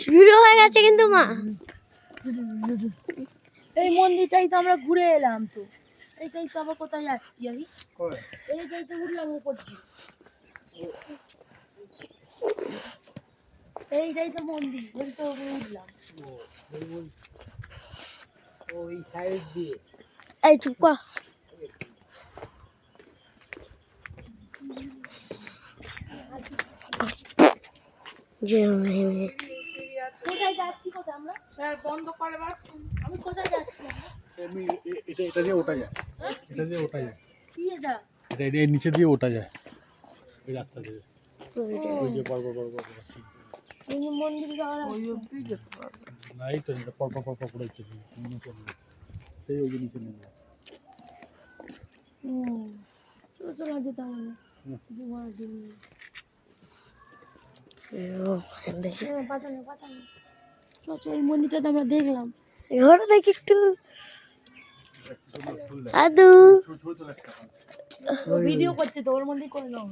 শুরু হয়ে গেছে কিন্তু মা। এই মন্দিরটাই তো আমরা ঘুরে এলাম, তো এইটাই তো আবার কোথায় যাচ্ছি আমি? এইটাই তো উঠলাম উপর দিয়ে। এইটাই তো মন্দির, এই তো উঠলাম ওই সাইড দিয়ে। এই চুপ কর। কোথায় যাচ্ছি? কোথায় আমরা? বন্ধ করে বাস। আমি কোথায় যাচ্ছি? এটা দিয়ে ওঠা যায়, এটা দিয়ে ওঠা যায়, কি এটা? এটা নিচে দিয়ে ওঠা যায় এই রাস্তা দিয়ে। ওই যে বড় বড় বড় এই মন্দির যাওয়ার ওই অবধি যেতে পারবো না, এই তো এটা পর পর পর পড়ে চলে সেই ওই যে নিচে নেমে চলো যেতাম আমি জুমার দিন। এই মন্দিরটা তো আমরা দেখলাম। ঘরে দেখি একটু আদু ভিডিও করছে তো, ওর মধ্যেই করে নাও।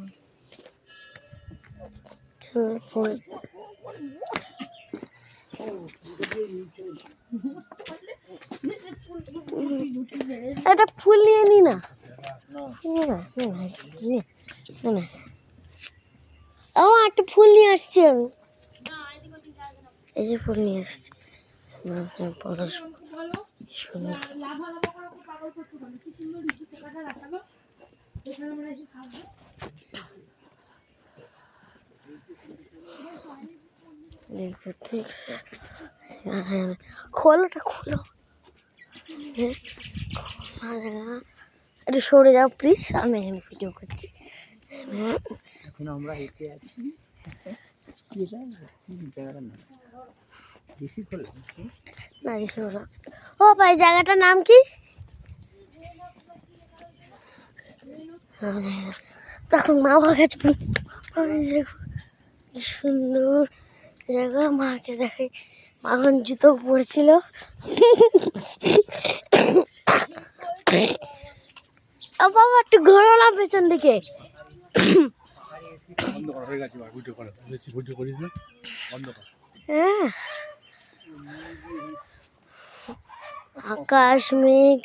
একটা ফুল নিয়ে নি না। আমার একটা ফুল নিয়ে আসছি আমি। এই যে ফুল নিয়ে আসছি। খোলোটা খোলো, একটু সরে যাও প্লিজ, আমি এখানে ভিডিও করছি। এখন আমরা হেঁটে আছি। না ও ভাই, জায়গাটার নাম কি? তখন মা আমার কাছে দেখো কি সুন্দর জায়গা। মাকে দেখে এখন জুতো পড়ছিল। বাবা একটু ঘোরো না পেছন দিকে। বন্ধ করা হয়ে গেছে, ভিডিও করা বেশি ভিডিও করিস না, বন্ধ কর। হ্যাঁ, আকাশ মেঘ